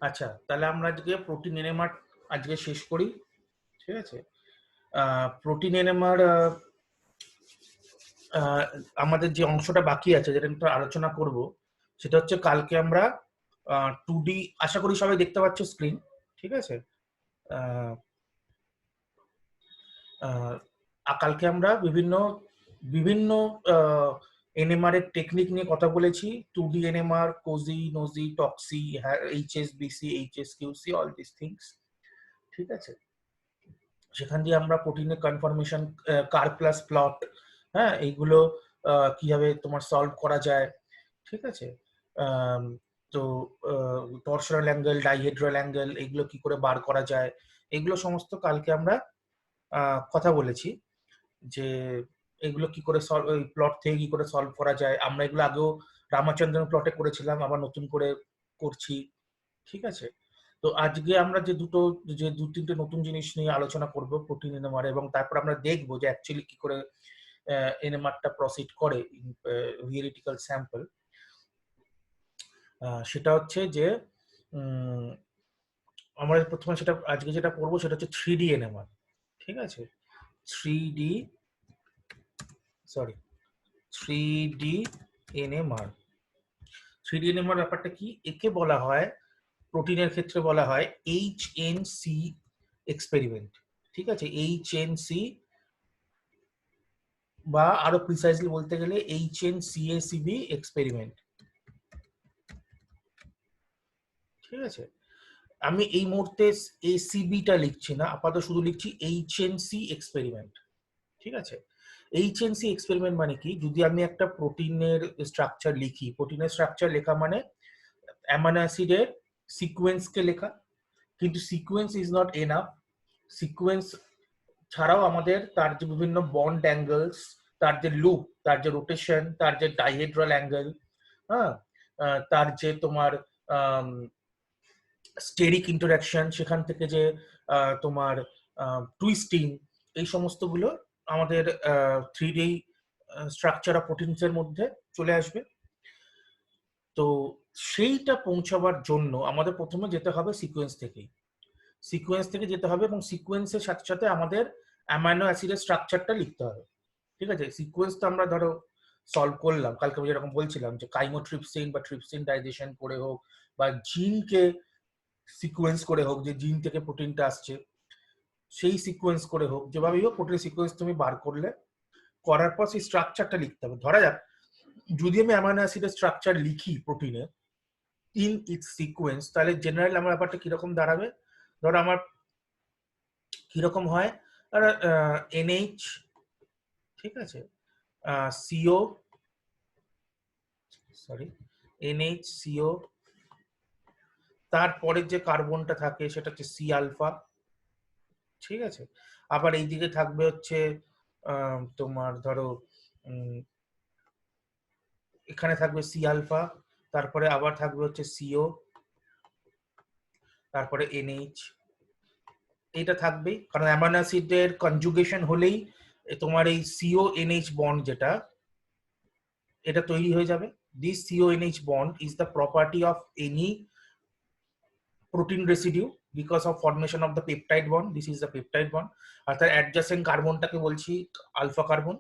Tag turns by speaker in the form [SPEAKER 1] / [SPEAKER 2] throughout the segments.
[SPEAKER 1] আচ্ছা, তাহলে আমরা আজকে প্রোটিন এনএমআর আজকে শেষ করি। ঠিক আছে? প্রোটিন এনএমআর আমাদের যে অংশটা বাকি আছে, যেটা একটু আলোচনা করব, সেটা হচ্ছে কালকে আমরা 2D, আশা করি সবাই দেখতে পাচ্ছ স্ক্রিন। ঠিক আছে? আহ, আহ, কালকে আমরা বিভিন্ন বিভিন্ন এনএমআর এর টেকনিক নিয়ে কথা বলেছি। 2D NMR, COSY, NOESY, TOCSY, HSBC, HSQC, all this things. ঠিক আছে? সেখান দিয়ে আমরা প্রোটিনের কনফরমেশন, কার প্লাস প্লট, হ্যাঁ, এইগুলো কিভাবে তোমার সলভ করা যায়। ঠিক আছে? আম, তো টরশনাল অ্যাঙ্গেল, ডাইহেড্রাল অ্যাঙ্গেল, এগুলো কি করে বার করা যায়, এগুলো সমস্ত কালকে আমরা কথা বলেছি। যে এগুলো কি করে সলভ, ওই প্লট থেকে কি করে সলভ করা যায়। আমরা এগুলো আগেও রামাচন্দ্রন প্লটে করেছিলাম, আবার নতুন করে করছি। ঠিক আছে? তো আজকে আমরা যে দু তিনটে নতুন জিনিস নিয়ে আলোচনা করব প্রোটিন এনএমআর, এবং তারপর আমরা দেখবো যে অ্যাকচুয়ালি কি করে এনএমআরটা প্রসিড করে ইন থিওরিটিক্যাল স্যাম্পল। সেটা হচ্ছে যে উম, আমরা প্রথমে সেটা আজকে যেটা পড়বো সেটা হচ্ছে 3D এনএমআর। ঠিক আছে? 3D, sorry, 3D NMR. 3D NMR ব্যাপারটা কি? একে বলা হয়, প্রোটিনের ক্ষেত্রে বলা হয় HNC এক্সপেরিমেন্ট। ঠিক আছে? HNC, বা আরো প্রিসাইজলি বলতে গেলে HNCACB এক্সপেরিমেন্ট। ঠিক আছে? আমি এই মুহূর্তে ACB-টা লিখছি না, আপাতত শুধু লিখছি HNC এক্সপেরিমেন্ট। ঠিক আছে? HNC এক্সপেরিমেন্ট মানে কি? যদি আমি একটা প্রোটিনের স্ট্রাকচার লিখি, প্রোটিনের স্ট্রাকচার লেখা মানে অ্যামাইনো অ্যাসিডের সিকোয়েন্সকে লেখা। কিন্তু sequence is not enough. Sequence ছাড়াও আমাদের তার যে বিভিন্ন বন্ড অ্যাঙ্গেলস, তার যে লুপ, তার যে রোটেশন, তার যে ডাইহেড্রাল অ্যাঙ্গেল, হ্যাঁ, তার যে তোমার স্টেরিক ইন্টারাকশন, সেখান থেকে যে তোমার টুইস্টিং, এই সমস্তগুলো আমাদের 3D স্ট্রাকচার অফ প্রোটিনস এর মধ্যে চলে আসবে। তো সেইটা পৌঁছাবার জন্য আমাদের প্রথমে যেতে হবে সিকোয়েন্স থেকেই। সিকোয়েন্স থেকে যেতে হবে, এবং সিকোয়েন্সের সাথে সাথে আমাদের অ্যামাইনো অ্যাসিডের স্ট্রাকচারটা লিখতে হবে। ঠিক আছে? সিকোয়েন্স তো আমরা ধরো সলভ করলাম কালকে, আমি যেরকম বলছিলাম যে কাইমোট্রিপসিন বা ট্রিপসিন ডাইজেশন করে হোক, বা জিনকে সিকোয়েন্স করে হোক, যে জিন থেকে প্রোটিনটা আসছে সেই সিকোয়েন্স করে হোক, যেভাবেই হোক প্রোটিন সিকোয়েন্স তুমি বার করলে, করার পর সেই স্ট্রাকচারটা লিখতে হবে। ধরা যাক যদি আমি অ্যামাইনো অ্যাসিডের স্ট্রাকচার লিখি প্রোটিনে ইন ইটস সিকোয়েন্স, তাহলে জেনারেল আমার ব্যাপারটা কিরকম দাঁড়াবে? ধরো আমার কিরকম হয়, NH, ঠিক আছে, CO, সরি, NH CO, তারপরের যে কার্বনটা থাকে সেটা হচ্ছে সি আলফা। ঠিক আছে? আবার এইদিকে থাকবে হচ্ছে তোমার ধরো এখানে থাকবে সি আলফা, তারপরে আবার থাকবে হচ্ছে CO, তারপরে NH। এটা থাকবেই, কারণ অ্যামাইনো অ্যাসিডের কনজুগেশন হলেই তোমার এই CO NH বন্ড যেটা, এটা তৈরি হয়ে যাবে। This CO NH bond is the property of any protein residue because of formation of the peptide bond. This is the peptide bond. আর তার অ্যাডজাসেন্ট কার্বনটাকে বলছি আলফা কার্বন।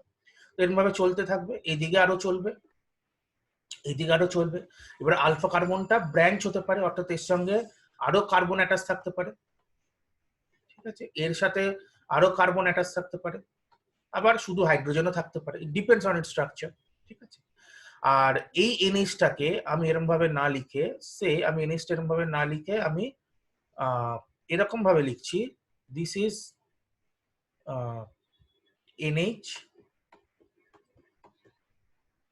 [SPEAKER 1] এরকম ভাবে চলতে থাকবে, এদিকে আরো চলবে, এদিকে আরো চলবে। এবার আলফা কার্বনটা ব্রাঞ্চ হতে পারে, অর্থাৎ এর সঙ্গে আরো কার্বন অ্যাটাচ থাকতে পারে। ঠিক আছে? এর সাথে আরো কার্বন অ্যাটাচ থাকতে পারে, আবার শুধু হাইড্রোজেনও থাকতে পারে। It depends on it's structure. ঠিক আছে? আর এই এনএইচটাকে আমি এরকম ভাবে না লিখে, আমি এনএইচটা এরকম ভাবে না লিখে আমি এরকম ভাবে লিখছি, দিস ইজ NH,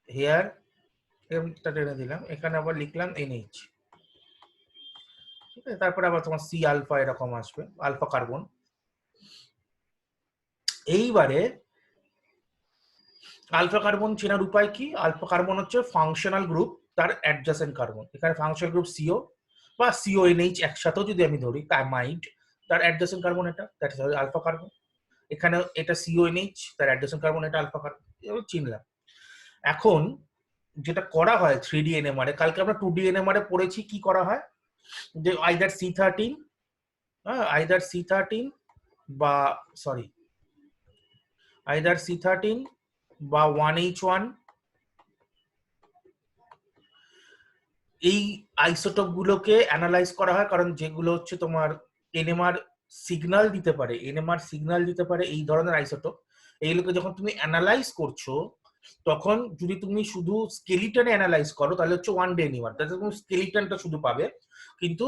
[SPEAKER 1] হেয়ার, এরকমটা টেনে দিলাম, এখানে আবার লিখলাম NH। ঠিক আছে? তারপরে আবার তোমার সি আলফা এরকম আসবে, আলফা কার্বন। এইবারে আলফা কার্বন চেনার উপায় কি? আলফা কার্বন হচ্ছে ফাংশনাল গ্রুপ, তার অ্যাডজাসেন্ট কার্বন। এখানে ফাংশনাল গ্রুপ CO বা CONH একসাথেও যদি আমি ধরি, কাইমাইড, তার অ্যাডজাসেন্ট কার্বন এটা, দ্যাট ইজ আলফা কার্বন। এখানে এটা CONH, তার অ্যাডজাসেন্ট কার্বন এটা আলফা কার্বন। এবার চিনলাম। এখন যেটা করা হয় 3D NMR এ, কালকে আমরা 2D NMR এ পড়েছি কি করা হয়। যে আইদার C13, আইদার C13 বা সরি আইদার C13 বা 1H1, এই আইসোটোপ গুলোকে অ্যানালাইজ করা হয়, কারণ যেগুলো হচ্ছে তোমার এনএমআর সিগন্যাল দিতে পারে, এই ধরনের আইসোটোপ, এইগুলোকে যখন তুমি অ্যানালাইজ করছো, তখন যদি তুমি শুধু স্কেলিটনে অ্যানালাইজ করো তাহলে হচ্ছে 1D এনএমআর, তাহলে তুমি স্কেলিটনটা শুধু পাবে। কিন্তু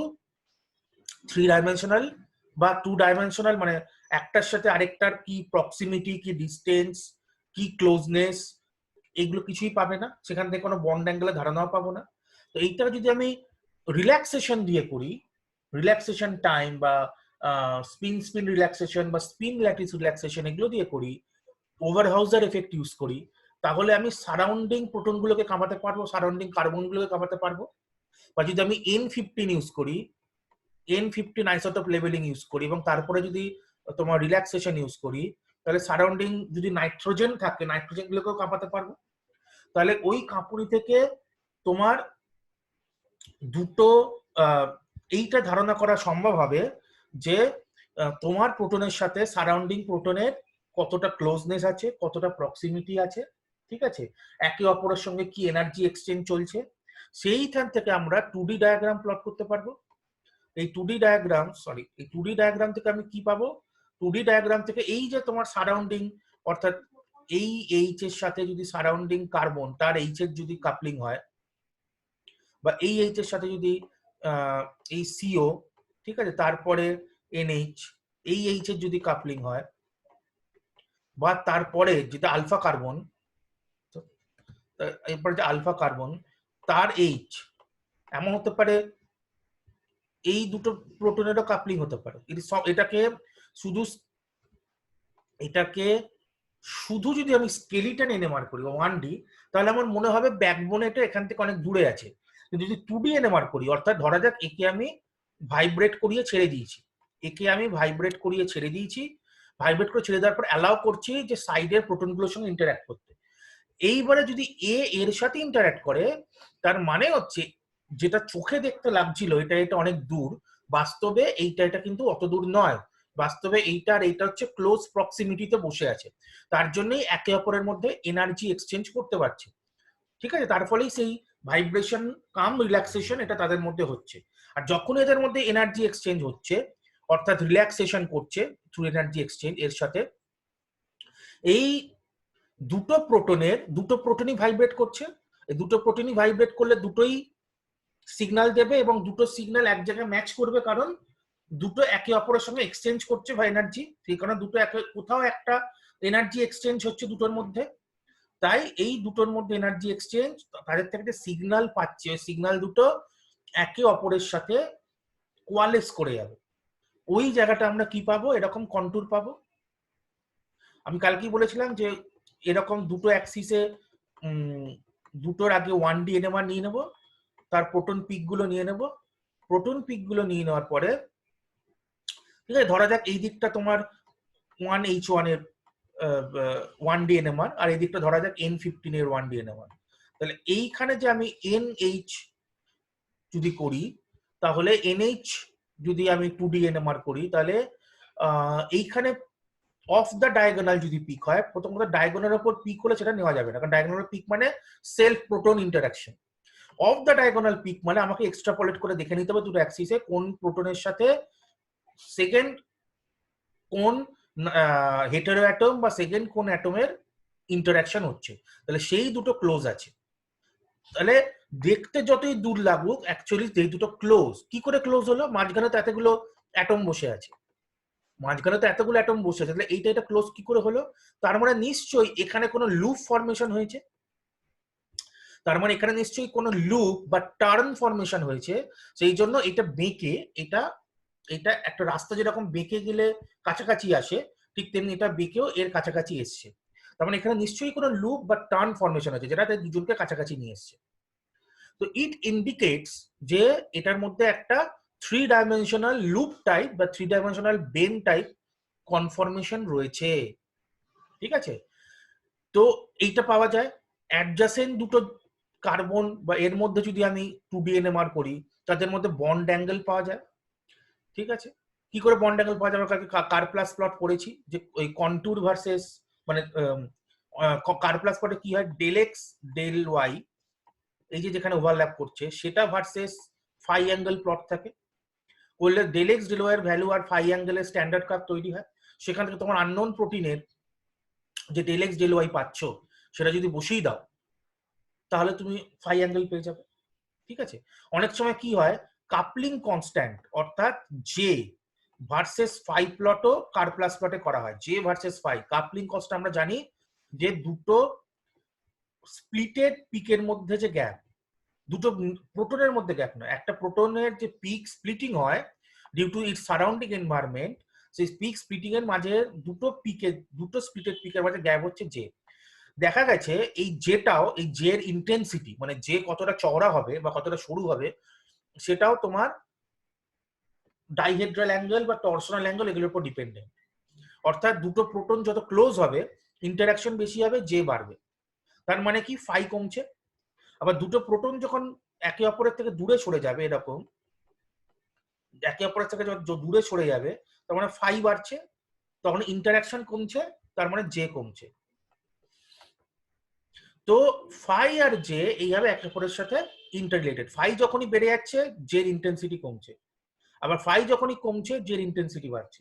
[SPEAKER 1] 3 ডাইমেনশনাল বা 2 ডাইমেনশনাল মানে একটার সাথে আরেকটার কি প্রক্সিমিটি, কি ডিস্টেন্স, কি ক্লোজনেস, এগুলো কিছুই পাবে না, সেখান থেকে কোনো বন্ড অ্যাঙ্গেলের ধারণাও পাবো না। তো এইটা যদি আমি রিল্যাক্সেশন দিয়ে করি, রিল্যাক্সেশন টাইম বা স্পিন রিল্যাক্সেশন বা স্পিন ল্যাটিস রিল্যাক্সেশন এগুলো দিয়ে করি, ওভারহাউজার এফেক্ট ইউজ করি, তাহলে আমি সারাউন্ডিং প্রোটনগুলোকে কামাতে পারবো, সারাউন্ডিং কার্বনগুলোকে কামাতে পারবো। বা যদি আমি N15 ইউজ করি, N15 আইসোটোপ লেভেলিং ইউজ করি এবং তারপরে যদি তোমার রিল্যাক্সেশন ইউজ করি, তাহলে সারাউন্ডিং যদি নাইট্রোজেন থাকে, নাইট্রোজেন গুলোকেও কাঁপাতে পারবো। তাহলে ওই কাঁপুনি থেকে তোমার দুটো এইটা ধারণা করা সম্ভব হবে যে তোমার প্রোটনের সাথে সারাউন্ডিং প্রোটনের কতটা ক্লোজনেস আছে, কতটা প্রক্সিমিটি আছে, ঠিক আছে, একে অপরের সঙ্গে কি এনার্জি এক্সচেঞ্জ চলছে। সেইখান থেকে আমরা 2D ডায়াগ্রাম প্লট করতে পারবো। এই 2D ডায়াগ্রাম থেকে আমি কি পাবো? 2D ডায়াগ্রাম থেকে এই যে তোমার সারাউন্ডিং, অর্থাৎ এই এইচ এর সাথে যদি সারাউন্ডিং কার্বন তার এইচ এর যদি কাপলিং হয়, বা এই এইচ এর সাথে যদি এই সিও, ঠিক আছে, তারপরে এনএইচ, এই এইচ এর যদি কাপলিং হয়, বা তারপরে যেটা আলফা কার্বন, এরপরে যে আলফা কার্বন তার এইচ, এমন হতে পারে এই দুটো প্রোটনেরও কাপলিং হতে পারে। এটাকে শুধু যদি আমি স্কেলিটন এনএমআর করি 1D, তাহলে আমার মনে হবে ব্যাকবোন এটা এখান থেকে অনেক দূরে আছে। কিন্তু যদি 2D এনএমআর করি, অর্থাৎ ধরা যাক একে আমি ভাইব্রেট করিয়ে ছেড়ে দিয়েছি, ভাইব্রেট করে ছেড়ে দেওয়ার পর অ্যালাউ করছি যে সাইডের প্রোটনগুলোর সঙ্গে ইন্টারঅ্যাক্ট করতে। এইবারে যদি এর সাথে ইন্টারঅ্যাক্ট করে, তার মানে হচ্ছে যেটা চোখে দেখতে লাগছিল এটা অনেক দূর, বাস্তবে এটা কিন্তু অত দূর নয়। বাস্তবে এইটা হচ্ছে ক্লোজ প্রক্সিমিটিতে বসে আছে, তার জন্যই একে অপরের মধ্যে এনার্জি এক্সচেঞ্জ করতে পারছে, ঠিক আছে। তার ফলেই সেই ভাইব্রেশন কাম রিল্যাক্সেশন এটা তাদের মধ্যে হচ্ছে। আর যখন এদের মধ্যে এনার্জি এক্সচেঞ্জ হচ্ছে, অর্থাৎ রিল্যাক্সেশন করছে থ্রু এনার্জি এক্সচেঞ্জ, এর সাথে এই দুটো প্রোটনই ভাইব্রেট করছে। এই দুটো প্রোটনই ভাইব্রেট করলে দুটোই সিগন্যাল দেবে এবং দুটো সিগন্যাল এক জায়গায় ম্যাচ করবে, কারণ দুটো একে অপরের সঙ্গে এক্সচেঞ্জ করছে বা এনার্জি, সেই কারণে দুটো কোথাও একটা এনার্জি এক্সচেঞ্জ হচ্ছে দুটোর মধ্যে। তাই এই দুটোর মধ্যে এনার্জি এক্সচেঞ্জ, তাদের থেকে সিগন্যাল পাচ্ছে, ওই সিগন্যাল দুটো একে অপরের সাথে কোয়ালেস করে যাবে। ওই জায়গাটা আমরা কি পাবো? এরকম কন্টুর পাবো। আমি কালকেই বলেছিলাম যে এরকম দুটো অ্যাক্সিসে দুটোর আগে 1D এনএমআর নিয়ে নেব, তার প্রোটন পিক গুলো নিয়ে নেব, প্রোটন পিক গুলো নিয়ে নেওয়ার পরে, ঠিক আছে, ধরা যাক এই দিকটা তোমার 1H1 এর 1D এনএমআর, আর এই দিকটা ধরা যাক N15 এর 1D এনএমআর। তাহলে এইখানে যে আমি NH যদি করি, তাহলে NH যদি আমি 2D এনএমআর করি, তাহলে এইখানে অফ দ্য ডায়াগোনাল যদি পিক হয়, প্রথমত ডায়াগোনালের উপর পিক হলে সেটা নেওয়া যাবে না, কারণ ডায়াগোনাল পিক মানে self proton interaction. Of the diagonal peak মানে আমাকে এক্সট্রাপোলেট করে দেখে নিতে হবে দুটো অ্যাক্সিসে কোন প্রোটনের সাথে সেকেন্ড কোন হেটেরো অ্যাটম বা সেকেন্ড কোন অ্যাটমের ইন্টারাকশন হচ্ছে, তাহলে সেই দুটো ক্লোজ আছে। তাহলে দেখতে যতই দূর লাগুক, অ্যাকচুয়ালি সেই দুটো ক্লোজ। কি করে ক্লোজ হলো? মাঝখানে তো এতগুলো অ্যাটম বসে আছে, তাহলে এটা ক্লোজ কি করে হলো? তার মানে নিশ্চয়ই এখানে কোনো লুপ ফরমেশন হয়েছে, তার মানে এখানে নিশ্চয়ই কোনো লুপ বা টার্ন ফরমেশন হয়েছে। সেই জন্য এটা বেঁকে, এটা একটা রাস্তা যেরকম বেঁকে গেলে কাছাকাছি আসে, ঠিক তেমনি এটা বেঁকেও এর কাছাকাছি এসছে। তার মানে এখানে নিশ্চয়ই কোনো লুপ বা টার্ন ফরমেশন আছে যেটা দুজনকে কাছাকাছি নিয়ে এসছে। তো ইট ইন্ডিকেটস যে এটার মধ্যে একটা 3 ডাইমেনশনাল লুপ টাইপ বা 3 ডাইমেনশনাল বেন টাইপ কনফরমেশন রয়েছে, ঠিক আছে। তো এইটা পাওয়া যায়। অ্যাডজাসেন্ট দুটো কার্বন বা এর মধ্যে যদি আমি 2D এনএমআর করি, তাদের মধ্যে বন্ড অ্যাঙ্গেল পাওয়া যায়। ঠিক আছে, কি করে বন্ড অ্যাঙ্গেল পাওয়া যাবে? কার প্লাস প্লট পড়েছি যে ওই কন্ট্যুর ভার্সেস মানে কার প্লাস প্লটে কি হয়, ডেল এক্স ডেল ওয়াই এই যে যেখানে ওভারল্যাপ করছে সেটা ভার্সেস ফাই অ্যাঙ্গেল প্লট থাকে, করলে ডেল এক্স ডেল ওয়াই এর ভ্যালু আর ফাই অ্যাঙ্গেলের স্ট্যান্ডার্ড কার্ভ তৈরি হয়। সেখান থেকে তোমার আননোন প্রোটিনের যে ডেল এক্স ডেল ওয়াই পাচ্ছ সেটা যদি বসিয়ে দাও তাহলে তুমি ফাই অ্যাঙ্গেল পেয়ে যাবে। ঠিক আছে, অনেক সময় কি হয়, কাপলিং কনস্ট্যান্ট অর্থাৎ জে ভার্সেস ফাই প্লটও কার প্লাস প্লটে করা হয়। J versus phi coupling constant আমরা জানি যে দুটো স্প্লিটেড পিকের মধ্যে যে গ্যাপ, দুটো প্রোটনের মধ্যে গ্যাপ নয়, একটা প্রোটনের যে পিক স্প্লিটিং হয় due to its surrounding environment, সেই পিক স্প্লিটিং এর মাঝে দুটো স্প্লিটেড পিকের মাঝে গ্যাপ হচ্ছে জে। দেখা গেছে এই জেটাও, এই জের ইন্টেন্সিটি মানে জে কতটা চওড়া হবে বা কতটা সরু হবে সেটাও তোমার ডাইহেড্রাল অ্যাঙ্গেল বা টরশনাল অ্যাঙ্গেল এগুলোর উপর ডিপেন্ডেন্ট। অর্থাৎ দুটো প্রোটন যত ক্লোজ হবে ইন্টারাকশন বেশি হবে, জে বাড়বে। তার মানে কি, ফাই কমছে। আবার দুটো প্রোটন যখন একে অপরের থেকে দূরে সরে যাবে, এরকম একে অপরের থেকে যখন দূরে সরে যাবে তার মানে ফাই বাড়ছে, তখন ইন্টারাকশন কমছে, তার মানে জে কমছে। তো ফাই আর জে এইভাবে একে অপরের সাথে ইন্টাররিলেটেড। ফাই যখনই বেড়ে যাচ্ছে জের ইন্টেন্সিটি কমছে, আবার ফাই যখনই কমছে জের ইন্টেন্সিটি বাড়ছে।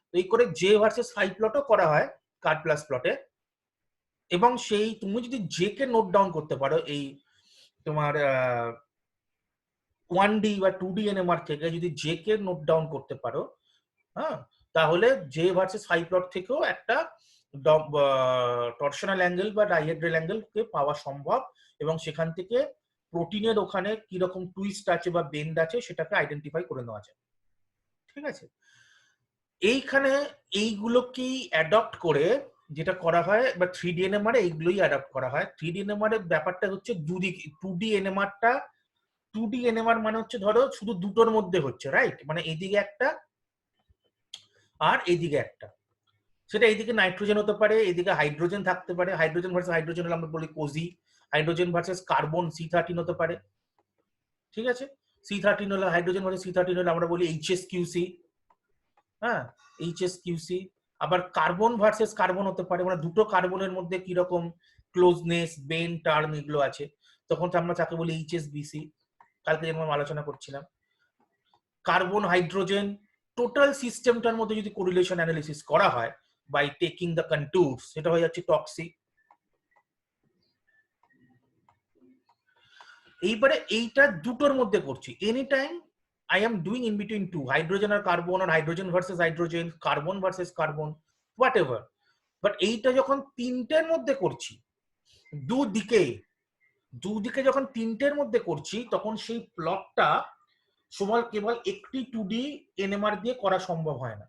[SPEAKER 1] তো এই করে জে ভার্সেস ফাই প্লটও করা হয় কার প্লাস প্লটে। এবং সেই তুমি যদি জে কে নোট ডাউন করতে পারো এই তোমার 1D বা 2D এনএমআর থেকে যদি জে কে নোট ডাউন করতে পারো, হ্যাঁ, তাহলে জে ভার্সেস ফাই প্লট থেকেও একটা টরশনাল অ্যাঙ্গেল বা ডাইহেড্রাল অ্যাঙ্গেল কে পাওয়া সম্ভব, এবং সেখান থেকে প্রোটিনের ওখানে কিরকম টুইস্ট আছে বা বেন্ড আছে সেটাকে আইডেন্টিফাই করে নেওয়া যায়। ঠিক আছে, এইখানে এইগুলোকেই অ্যাডপ্ট করে যেটা করা হয়, বা 3D এনএমআর এইগুলোই অ্যাডপ্ট করা হয়। 3D এনএমআর এর ব্যাপারটা হচ্ছে দুদিক, 2D এনএমআরটা 2D এনএমআর মানে হচ্ছে ধরো শুধু দুটোর মধ্যে হচ্ছে, রাইট, মানে এইদিকে একটা আর এইদিকে একটা, সেটা এইদিকে নাইট্রোজেন হতে পারে, এইদিকে হাইড্রোজেন থাকতে পারে, হাইড্রোজেন ভার্সেস হাইড্রোজেন হলে আমরা বলি cosy, hydrogen versus carbon C13 হতে পারে। ঠিক আছে, C13 হলে হাইড্রোজেন ভার্সেস C13 হলে আমরা বলি HSQC, হ্যাঁ, HSQC। আবার কার্বন ভার্সেস কার্বন হতে পারে, মানে দুটো কার্বনের মধ্যে কিরকম ক্লোজনেস বেন টার্ম এগুলো আছে, তখন তো আমরা তাকে বলি HSBC, কালকে যেমন আলোচনা করছিলাম। কার্বন হাইড্রোজেন টোটাল সিস্টেমটার মধ্যে যদি কোরিলেশন অ্যানালিসিস করা হয় বাই টেকিং দ্য কন্ট্যুরস, সেটা হয়ে যাচ্ছে টক্সিক। এইবারে এইটা দুটোর মধ্যে করছি, any time I am doing in between two, hydrogen আর কার্বন, আর hydrogen versus hydrogen, carbon versus carbon, whatever. But এইটা যখন তিনটের মধ্যে করছি, দুদিকে দুদিকে যখন তিনটের মধ্যে করছি, তখন সেই প্লটটা কেবল একটি 2D এনএমআর দিয়ে করা সম্ভব হয় না,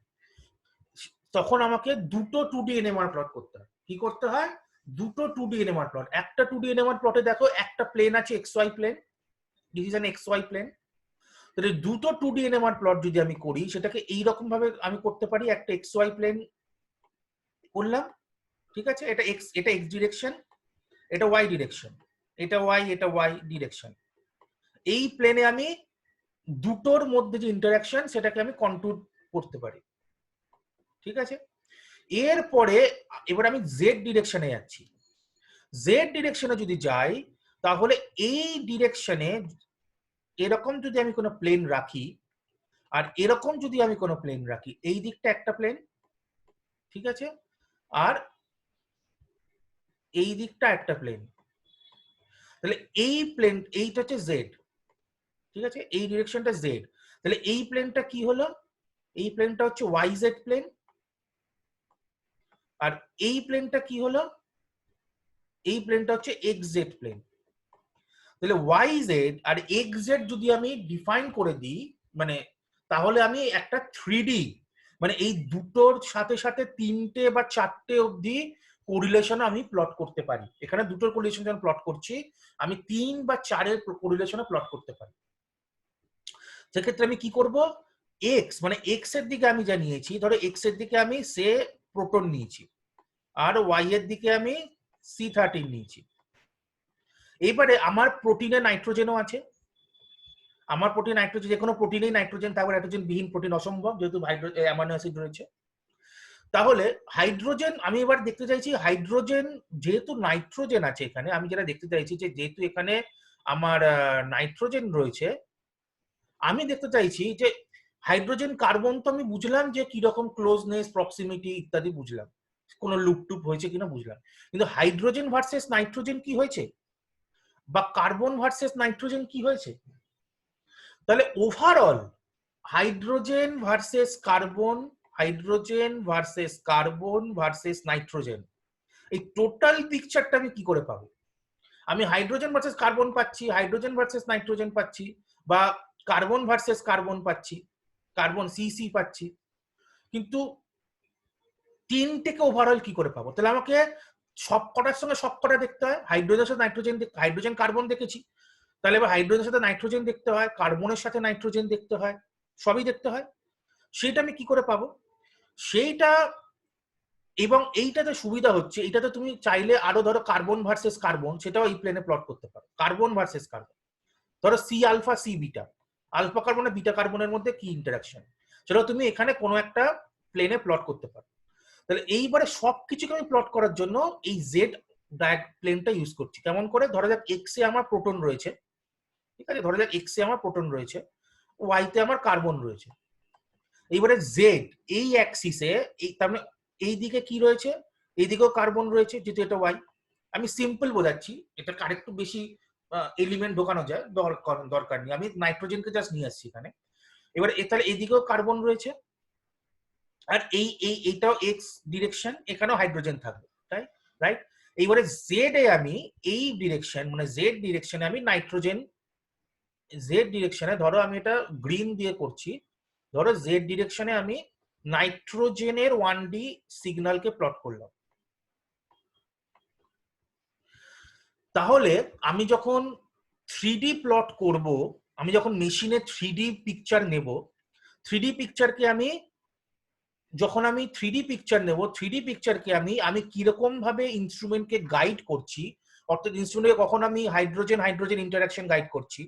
[SPEAKER 1] তখন আমাকে দুটো 2D এনএমআর প্লট করতে হয়। কি করতে হয়? দুটো 2D এনএমআর প্লট। একটা 2D এনএমআর প্লটে দেখো একটা প্লেন আছে XY plane, this is an XY plane. তাহলে দুটো 2D এনএমআর প্লট যদি আমি করি, সেটাকে এইরকম ভাবে আমি করতে পারি, একটা XY প্লেন করলাম, ঠিক আছে, এটা X ডিরেকশন, এটা Y ডিরেকশন, এটা Y, এটা Y ডিরেকশন। এই প্লেনে আমি দুটোর মধ্যে যে ইন্টারাকশন সেটাকে আমি কন্ট্যুর করতে পারি। ঠিক আছে, এরপরে এবার আমি জেড ডিরেকশনে যাচ্ছি। জেড ডিরেকশনে যদি যাই, তাহলে এই ডিরেকশনে এরকম যদি আমি কোনো প্লেন রাখি, আর এরকম যদি আমি কোনো প্লেন রাখি, এই দিকটা একটা প্লেন, ঠিক আছে, আর এই দিকটা একটা প্লেন, তাহলে এই প্লেন, এইটা হচ্ছে জেড, ঠিক আছে, এই ডিরেকশনটা জেড। তাহলে এই প্লেনটা কি হলো? এই প্লেনটা হচ্ছে YZ প্লেন। আর এই প্লেনটা কি হলো? এই প্লেনটা হচ্ছে XZ প্লেন। তাহলে YZ আর XZ যদি আমি ডিফাইন করে দিই, মানে তাহলে আমি একটা 3D, মানে এই দুটোর সাথে সাথে তিনটে বা চারটে অবধি কোরিলেশন আমি প্লট করতে পারি। এখানে দুটোর কোরিলেশন যখন প্লট করছি, আমি 3 বা 4-এর কোরিলেশনে প্লট করতে পারি। সেক্ষেত্রে আমি কি করব? এক্স মানে এক্স এর দিকে আমি যা নিয়েছি, ধরো এক্স এর দিকে আমি সে প্রোটন নিয়েছি, আর ওয়াই এর দিকে আমি C13 নিয়েছি। এবারে আমার প্রোটিনে নাইট্রোজেনও আছে, আমার প্রোটিন নাইট্রোজেন, যে কোনো প্রোটিনেই নাইট্রোজেন থাকবে, নাইট্রোজেন বিহীন প্রোটিন অসম্ভব, যেহেতু অ্যামাইনো অ্যাসিড রয়েছে। তাহলে হাইড্রোজেন, আমি এবার দেখতে চাইছি হাইড্রোজেন, যেহেতু নাইট্রোজেন আছে এখানে, আমি যেটা দেখতে চাইছি যে যেহেতু এখানে আমার নাইট্রোজেন রয়েছে, আমি দেখতে চাইছি যে হাইড্রোজেন কার্বন তো আমি বুঝলাম যে কিরকম ক্লোজনেস, প্রক্সিমিটি ইত্যাদি বুঝলাম, কোনো লুপ টুপ হয়েছে কিনা বুঝলাম, কিন্তু হাইড্রোজেন ভার্সেস নাইট্রোজেন কি হয়েছে, বা কার্বন ভার্সেস নাইট্রোজেন কি হয়েছে, তাহলে overall hydrogen versus carbon, hydrogen versus carbon versus nitrogen, এই টোটাল পিকচারটা আমি কি করে পাবো? আমি হাইড্রোজেন ভার্সেস কার্বন পাচ্ছি, হাইড্রোজেন ভার্সেস নাইট্রোজেন পাচ্ছি, বা কার্বন ভার্সেস কার্বন পাচ্ছি, কার্বন সিসি পাচ্ছি, কিন্তু তিনটেকে ওভারঅল কি করে পাবো? তাহলে আমাকে সবকটার সঙ্গে সবকটা দেখতে হয়। হাইড্রোজেনের সাথে নাইট্রোজেন, হাইড্রোজেন কার্বন দেখেছি, তাহলে এবার হাইড্রোজেনের সাথে নাইট্রোজেন দেখতে হয়, কার্বনের সাথে নাইট্রোজেন দেখতে হয়, সবই দেখতে হয়। সেটা আমি কি করে পাবো সেইটা? এবং এইটাতে সুবিধা হচ্ছে, এইটাতে তুমি চাইলে আরো ধরো কার্বন ভার্সেস কার্বন, সেটাও এই প্লেনে প্লট করতে পারো, কার্বন ভার্সেস কার্বন। ধরো C alpha C beta, alpha carbon আর বিটা কার্বনের মধ্যে কি ইন্টারাকশন, সেটাও তুমি এখানে কোনো একটা প্লেনে প্লট করতে পারো। তাহলে এইবারে সবকিছুকে আমি প্লট করার জন্য এই জেড প্লেনটা ইউজ করছি। কেমন করে? ধরা যাক এক্স এ আমার প্রোটন রয়েছে, ঠিক আছে, ধরা যাক এক্স এ আমার প্রোটন রয়েছে, ওয়াই তে আমার কার্বন রয়েছে। এইবারে জেড এই অ্যাক্সিসে, এই তার মানে এই দিকে কি রয়েছে, এইদিকেও কার্বন রয়েছে, যেহেতু এটা ওয়াই। আমি সিম্পল বোঝাচ্ছি, এটা আরেকটু বেশি এলিমেন্ট ঢোকানো যায়, দরকার নেই, আমি নাইট্রোজেনকে জাস্ট নিয়ে আসছি এখানে। এবার তাহলে এইদিকেও কার্বন রয়েছে, আর এইটাও এক্স ডিরেকশন, এখানেও হাইড্রোজেন থাকবে, তাই রাইট? এইবারে জেড এ আমি এই ডিরেকশন, মানে জেড ডিরেকশনে আমি নাইট্রোজেন, জেড ডিরেকশনে ধরো আমি এটা গ্রিন দিয়ে করছি, ধরো জেড ডিরেকশনে আমি নাইট্রোজেনের 1D সিগন্যালকে প্লট করলাম। তাহলে আমি যখন 3D প্লট করব, আমি যখন মেশিনে 3D পিকচার নেব, 3D পিকচারকে আমি যখন আমি 3D পিকচার নেব, 3D পিকচারকে আমি কিরকম ভাবে ইনস্ট্রুমেন্টকে গাইড করছি, অর্থাৎ ইনস্ট্রুমেন্টকে কখন আমি হাইড্রোজেন হাইড্রোজেন ইন্টারাকশন গাইড করছি,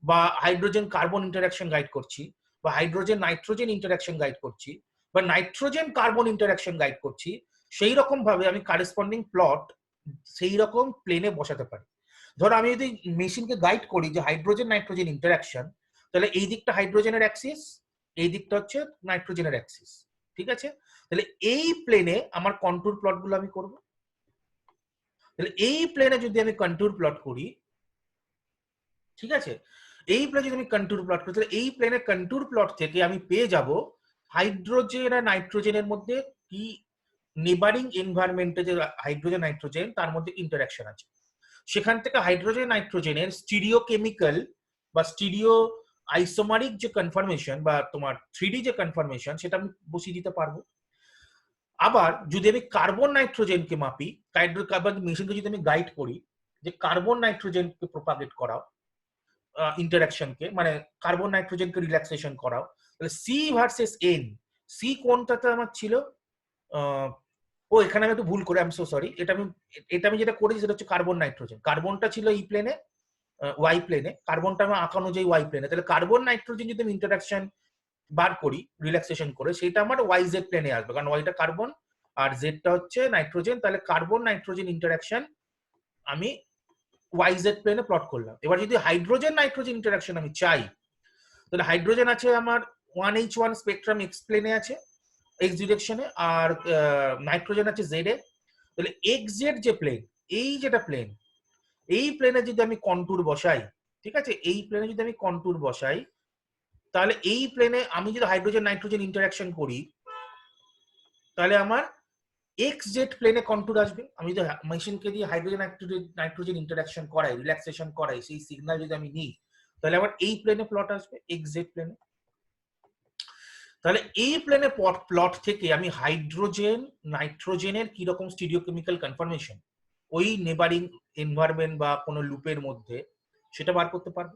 [SPEAKER 1] বা হাইড্রোজেন কার্বন ইন্টারাকশন গাইড করছি, বা হাইড্রোজেন নাইট্রোজেন ইন্টারাকশন গাইড করছি, বা নাইট্রোজেন কার্বন ইন্টারাকশন গাইড করছি, সেই রকম ভাবে আমি কারেসপন্ডিং প্লট সেই রকম প্লেনে বসাতে পারি। ধরো আমি যদি মেশিনকে গাইড করি যে হাইড্রোজেন নাইট্রোজেন ইন্টারাকশন, তাহলে এই দিকটা হাইড্রোজেনের অ্যাক্সিস, এই দিকটা হচ্ছে নাইট্রোজেনের অ্যাক্সিস, ঠিক আছে? তাহলে এই প্লেনে আমার কন্টুর প্লট গুলো আমি করব। তাহলে এই প্লেনে যদি আমি কন্টুর প্লট করি, ঠিক আছে, এই প্লেনে যদি আমি কন্টুর প্লট করি, তাহলে এই প্লেনে কন্টুর প্লট থেকে আমি পেয়ে যাব হাইড্রোজেন আর নাইট্রোজেনের মধ্যে কি নেবারিং এনভায়রনমেন্টে যে হাইড্রোজেন নাইট্রোজেন তার মধ্যে ইন্টারাকশন আছে। সেখান থেকে হাইড্রোজেন নাইট্রোজেনের স্টিরিওকেমিক্যাল বা স্টিরিও আইসোমারিক যে কনফরমেশন বা তোমার 3D যে কনফরমেশন, সেটা আমি বসিয়ে দিতে পারবো। আবার যদি আমি কার্বন নাইট্রোজেনকে মাপি, কার্বন মেশিনকে যদি আমি গাইড করি যে কার্বন নাইট্রোজেনকে প্রোপাগেট করাও, ইন্টারাকশনকে, মানে কার্বন নাইট্রোজেনকে রিল্যাক্সেশন করাও, তাহলে সি ভার্সেস এন, সি কোনটাতে আমার ছিল, ও এখানে আমি একটু ভুল করে, আমি সো সরি, এটা আমি যেটা করেছি সেটা হচ্ছে কার্বন নাইট্রোজেন, কার্বনটা ছিল এই প্লেনে, ওয়াই প্লেনে, কার্বনটা আমার আঁকা অনুযায়ী ওয়াই প্লেনে, তাহলে কার্বন নাইট্রোজেন যদি আমি ইন্টারাকশন বার করি রিল্যাক্সেশন করে, সেটা আমার ওয়াই জেড প্লেনে আসবে, কারণ ওয়াইটা কার্বন আর জেডটা হচ্ছে নাইট্রোজেন, তাহলে কার্বন নাইট্রোজেন ইন্টারাকশন আমি ওয়াই জেড প্লেনে প্লট করলাম। এবার যদি হাইড্রোজেন নাইট্রোজেন ইন্টারাকশন আমি চাই, তাহলে হাইড্রোজেন আছে আমার 1H1 স্পেকট্রাম এক্স প্লেনে আছে, এক্স ডিরেকশনে, আর নাইট্রোজেন আছে জেড এ। তাহলে এক্স জেড যে প্লেন, এই যেটা প্লেন, এই প্লেনে যদি আমি কন্টুর বসাই, ঠিক আছে, এই প্লেনে যদি আমি কন্টুর বসাই, তাহলে এই প্লেনে আমি যদি হাইড্রোজেন নাইট্রোজেন ইন্টারাকশন করি, তাহলে আমার এক্স জেড প্লেনে কন্টুর আসবে। আমি যদি মেশিনকে দিয়ে হাইড্রোজেন নাইট্রোজেন ইন্টারাকশন করাই, রিল্যাক্সেশন করাই, সেই সিগন্যাল যদি আমি নিই, তাহলে আমার এই প্লেনে প্লট আসবে, এক্স জেড প্লেনে। তাহলে এই প্লেনে প্লট থেকে আমি হাইড্রোজেন নাইট্রোজেনের কিরকম স্টিরিওকেমিক্যাল কনফরমেশন ওই নেবারিং এনভায়রনমেন্ট বা কোনো লুপের মধ্যে, সেটা বার করতে পারবো।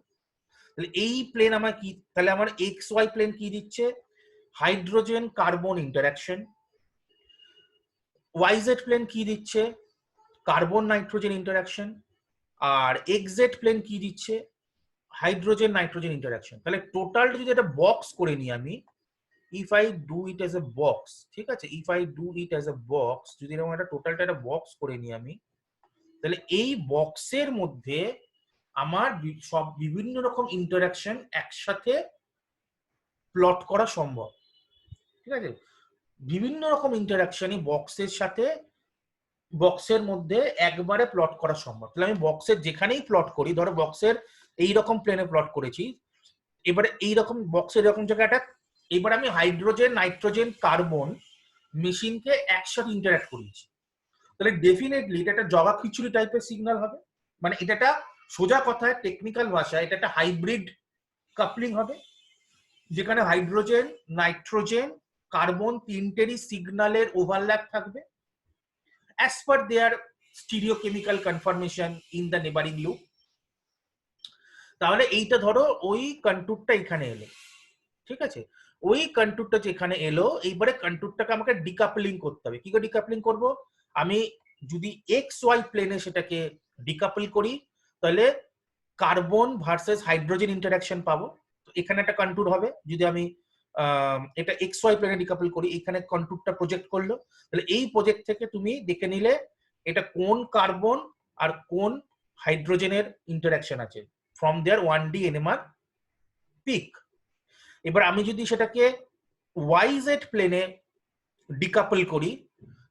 [SPEAKER 1] তাহলে এই প্লেন আমার কি, তাহলে আমার এক্স ওয়াই প্লেন কি দিচ্ছে, hydrogen carbon interaction. Y Z plane কি দিচ্ছে, কার্বন নাইট্রোজেন ইন্টারাকশন। আর এক্স জেড প্লেন কি দিচ্ছে, হাইড্রোজেন নাইট্রোজেন ইন্টারাকশন, তাহলে টোটাল যদি একটা বক্স করে নিই আমি, if I do it as a box, ঠিক আছে, if I do it as a box, যদি এরকম একটা টোটালটা একটা বক্স করে নিই আমি, তাহলে এই বক্সের মধ্যে আমার সব বিভিন্ন রকম ইন্টারাকশন একসাথে প্লট করা সম্ভব, ঠিক আছে, বিভিন্ন রকম ইন্টারাকশনই বক্সের সাথে, বক্সের মধ্যে একবারে প্লট করা সম্ভব। তাহলে আমি বক্সের যেখানেই প্লট করি, ধরো বক্সের এইরকম প্লেনে প্লট করেছি, এবারে এইরকম বক্সের এরকম জায়গাটা, এবার আমি হাইড্রোজেন নাইট্রোজেন কার্বন মেশিনকে একসাথে ইন্টারাক্ট করিয়েছি, তাহলে ডেফিনেটলি এটা একটা জগা খিচুড়ি টাইপের সিগন্যাল হবে। মানে এটা একটা সোজা কথায় টেকনিক্যাল ভাষায় এটা একটা হাইব্রিড কাপলিং হবে, যেখানে হাইড্রোজেন নাইট্রোজেন কার্বন তিনটেরই সিগন্যালের ওভারল্যাপ থাকবে as per their stereochemical conformation in the neighboring loop। তাহলে এইটা ধরো ওই কন্ট্যুরটা এখানে এলো, ঠিক আছে, ওই কন্ট্যুরটা যেখানে এলো, এইবারে কন্ট্যুরটাকে আমাকে ডিকাপলিং করতে হবে। কি করে ডিকাপলিং করব? আমি যদি এক্স ওয়াই প্লেনে সেটাকে ডিকাপল করি, তাহলে কার্বন ভার্সেস হাইড্রোজেন ইন্টারাকশন পাবো। এখানে একটা কন্ট্যুর হবে, যদি আমি এটা এক্স ওয়াই প্লেনে ডিকাপল করি, এখানে কন্ট্যুরটা প্রজেক্ট করলো, তাহলে এই প্রজেক্ট থেকে তুমি দেখে নিলে এটা কোন কার্বন আর কোন হাইড্রোজেনের ইন্টারাকশন আছে from there 1D NMR pick. এবার আমি যদি সেটাকে ওয়াইজেড প্লেনে ডিকাপল করি,